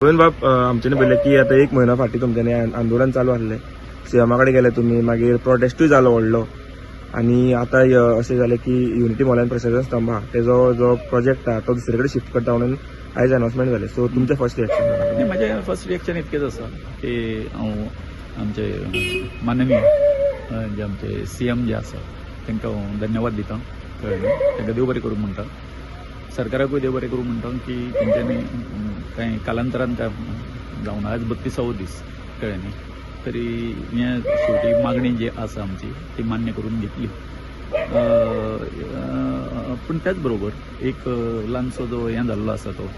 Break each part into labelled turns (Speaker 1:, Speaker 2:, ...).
Speaker 1: गोविंद बाब आमच्यानी पळयलें की आता एक म्हयनो फाटीं तुमच्यांनी आंदोलन चालू आसलें, सीएमा कडेन गेले तुमी, मागीर प्रोटेस्टूय जालो व्हडलो आनी आतां अशें जालें की युनिटी मॉलान प्रशासन स्तंभ आहा तेजो जो प्रोजेक्ट आहा तो दुसरे कडेन शिफ्ट करता म्हणून आयज अनाउन्समेंट जालें. सो तुमचें फर्स्ट रिएक्शन?
Speaker 2: म्हजें फर्स्ट रिएक्शन इतकेंच आसा की हांव आमचे माननीय जे आमचे सीएम जे आसा तांकां हांव धन्यवाद दिता. कळ्ळें, तांकां देव बरें करूं म्हणटा. सरकाराकूय देव बरें करूं म्हणटा की तेंच्यांनी कांय कालांतरान काय जावन आज 32वा दीस. कळ्ळें न्ही, तरी हें शेवटी मागणी जी आसा आमची ती मान्य करून घेतली. पूण त्याच बरोबर एक ल्हानसो जो हें जाल्लो आसा तो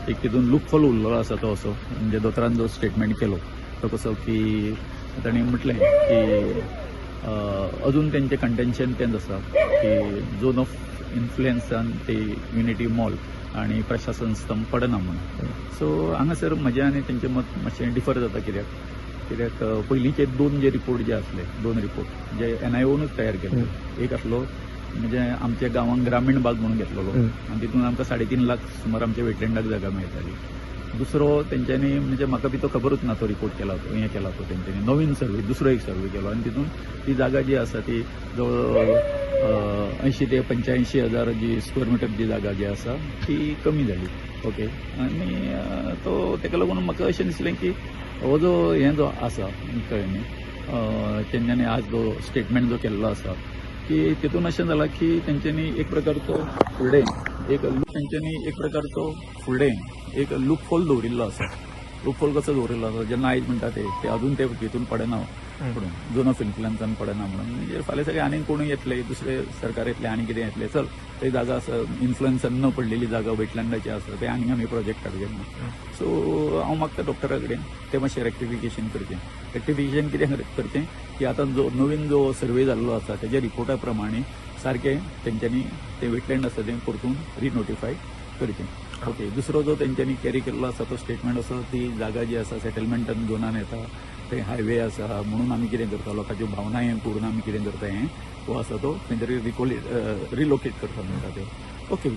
Speaker 2: एक तितून लूपहोल उरलेलो आसा तो असो, म्हणजे दोतोरान जो स्टेटमेंट केलो तो कसो की ताणें म्हटलें की अजून तेंचें कंटेन्शन तेंच आसा की झोन ऑफ इन्फ्लुएन्सान ते युनिटी मॉल आणि प्रशासन स्तंभ पडना म्हणून. सो हांगासर म्हजें आनी तेंचें मत मातशें डिफर जाता. कित्याक पयलींचे दोन जे रिपोर्ट जे आसले, दोन रिपोर्ट जे NIOनूच तयार केले. एक आसलो म्हणजे आमच्या गांवांत ग्रामीण भाग म्हणून घेतलेलो आनी तितून आमकां 3.5 लाख सुमार आमच्या वेटलँडाक जागा मेळटाली. दुसरो तेंच्यांनी म्हणजे म्हाका बी तो खबरूच ना तो रिपोर्ट केला तो हें केला तो तेंच्यांनी नवीन सर्वे दुसरो एक सर्वे केलो आनी तितून ती जागा जी आसा ती जवळ 80 ते 85 हजार जी स्क्वेअर मिटर जी जागा जी आसा ती कमी जाली. ओके, आनी तो ताका लागून म्हाका अशें दिसलें की हो जो हें जो आसा कळ्ळें न्ही, तेंच्यांनी आज जो स्टेटमेंट जो केल्लो आसा की तितून अशें जालां की तेंच्यांनी एक प्रकारचो फुडें एक लूपहोल दवरिल्लो आसा. लूपहोल कसो दवरिल्लो आसा जेन्ना आयज म्हणटा ते अजून ते हितून पडना म्हणून झोन ऑफ इन्फ्लुएन्सान पडना म्हणून. म्हणजे फाल्यां सगळे आनीक कोणूय येतले, दुसरे सरकार येतले आनी कितें येतले, चल ते जागा आसा इन्फ्लुएन्सान न पडलेली जागा वेटलँडाची आसा ते आनी आमी प्रोजेक्ट काडूया म्हणून. सो हांव मागता डॉक्टरा कडेन ते मातशें रेक्टिफिकेशन करचें. रेक्टिफिकेशन कितें करचें की आतां जो नवीन जो सर्वे जाल्लो आसा तेज्या रिपोर्टा प्रमाणे सारकें तेंच्यांनी ते वेटलँड आसा तें परतून रिनोटिफाय करचें. ओके, दुसरो जो तेंच्यांनी कॅरी केल्लो आसा तो स्टेटमेंट असो ती जागा जी आसा सेटलमेंटान झोनान येता, ते हायवे आसा म्हणून आमी कितें करता लोकांच्यो भावनाय पळोवन आमी कितें करता हें तो आसा तो खंय तरी रिलोकेट करता म्हणटा ते. ओके,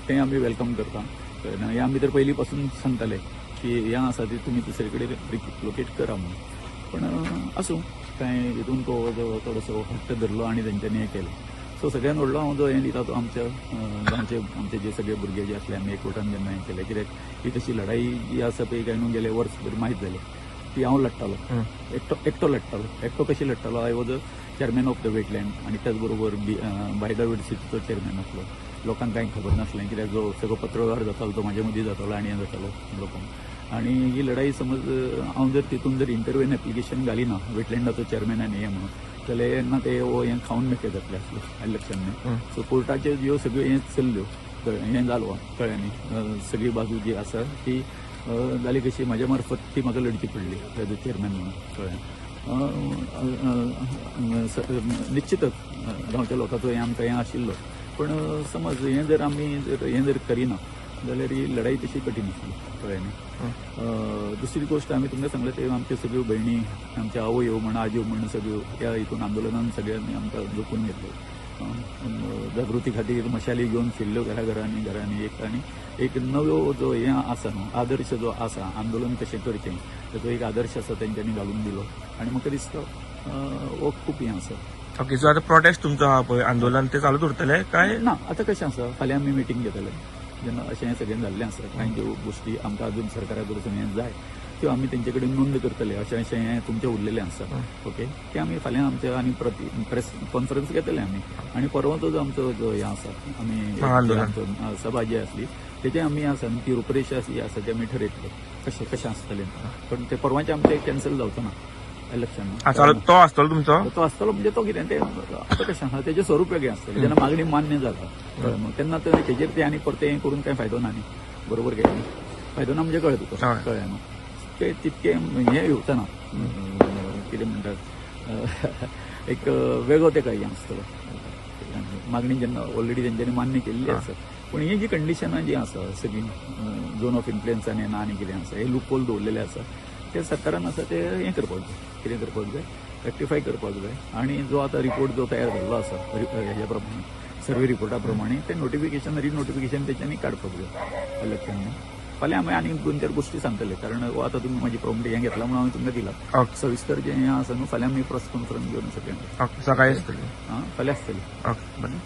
Speaker 2: तें आमी वेलकम करता. हें आमी तर पयलीं पासून सांगताले की हें आसा ती तुमी दुसरे कडेन रिलोकेट करा म्हणून. पण आसूं, कांय हितून तो जो थोडोसो हट्ट धरलो आनी तेंच्यांनी हें केलें. सो सगळ्यान व्हडलो हांव जो हें दिता तो आमच्या गांवचे आमचे जे सगळे भुरगे जे आसले आमी एकवटान जेन्ना हें केलें, कित्याक ही तशी लढाई जी आसा पळय काय न्हू गेले वर्स भर माहीत जालें ती हांव लडटालो, एकटो लडटालो. एकटो कशी लडटालो, I was a chairman of the wetland आनी त्याच बरोबर बायोडायवर्सिटीचो चेअरमॅन आसलो. लोकांक कांय खबर नासलें कित्याक जो सगळो पत्रव्यवहार जातालो तो म्हाजे मदीं जातालो आनी हें जातालो लोकांक. आनी ही लढाई समज हांव जर तितून जर इंटरव्यून एप्लिकेशन घालिना वेटलँडाचो चेअरमॅन आनी हें म्हणून जाल्यार येन्ना ते हें खावन मेकळे जातले आसले इलेक्शन. सो कोर्टाच्यो ह्यो सगळ्यो हें चल्ल्यो, हें जालो कळ्ळें न्ही. सगळी बाजू जी आसा ती जाली कशी म्हाज्या मार्फत ती म्हाका लडची पडली एज अ चेअरमॅन म्हणून. कळ्ळें, निश्चितच गांवच्या लोकांचो हें आमकां हें आशिल्लो. पण समज हें जर आमी हें जर करिना जाल्यार ही लढाई तशी कठीण आसली. कळ्ळें न्ही. दुसरी गोश्ट आमी तुमकां सांगलें ते आमच्यो सगळ्यो भयणी, आमच्या आवयो म्हण आज्यो म्हण सगळ्यो ह्या हितून आंदोलनान सगळ्यांनी आमकां जोपून घेतलो. जागृती खातीर मशाली घेवन फिरल्यो घरांनी आनी एक नवो जो हें आसा न्हू आदर्श जो आसा आंदोलन कशें करचें ताचो एक आदर्श आसा तेंच्यांनी घालून दिलो आनी म्हाका दिसता हो खूब हें आसा.
Speaker 1: ओके, सो आतां प्रोटेस्ट तुमचो आहा पळय आंदोलन ते चालूच उरतलें काय
Speaker 2: ना? आतां कशें आसा, फाल्यां आमी मिटींग घेतले जेन्ना अशें सगळें जाल्लें आसा. कांय ज्यो गोश्टी आमकां अजून सरकारा कडसून हें जाय त्यो आमी तेंचे कडेन नोंद करतले. अशें हें तुमचें उरलेलें आसा. ओके, ते आमी फाल्यां आमचे आनी प्रेस कॉन्फरन्स घेतले आमी आनी परवाचो जो आमचो जो हें आसा आमी सभा जी आसली तेजे आमी आसा ती रुपरेशा जी आसा ती आमी ठरयतले कशें आसतलें. पण ते परवाचें आमचें कॅन्सल जावचो ना इलेक्शन.
Speaker 1: तो आसतलो तुमचो?
Speaker 2: तो आसतलो म्हणजे तो कितें ते आतां कशें आसा तेजें स्वरूप वेगळें आसतलें. जेन्ना मागणी मान्य जाता तेन्ना तेजेर ते आनी परते हें करून कांय फायदो ना न्ही. बरोबर काय न्ही? फायदो ना म्हणजे कळ्ळें तुका? कळ्ळें न्हू. ते तितकें हें येवचो ना, कितें म्हणटात एक वेगळो तेका हें आसतलो. मागणी जेन्ना ऑलरेडी तेंच्यांनी मान्य केल्ली आसा. पूण ही जी कंडिशनां जी आसा सगळीं झोन ऑफ इन्फ्लुएन्सान येना आनी कितें आसा हे लूपहोल दवरलेले आसा ते सरकारान आसा ते हें करपाक जाय. कितें करपाक जाय? रेक्टिफाय करपाक जाय. आनी जो आतां रिपोर्ट जो तयार जाल्लो आसा हेज्या प्रमाणे सर्वे रिपोर्टा प्रमाणे ते रिनोटिफिकेशन तेंच्यांनी काडपाक जाय इलेक्शन. फाल्यां आमी आनीक 2-4 गोश्टी सांगतले, कारण हो आतां तुमी म्हाजी प्रॉम्प्ट हें घेतला म्हणून हांवें तुमकां दिला.
Speaker 1: ओके
Speaker 2: सविस्तर जें हें आसा न्हू, फाल्यां आमी प्रेस कॉन्फरन्स घेवन सगळें
Speaker 1: ओके सकाळी असतली
Speaker 2: फाल्यां आसतली.
Speaker 1: ओके बरें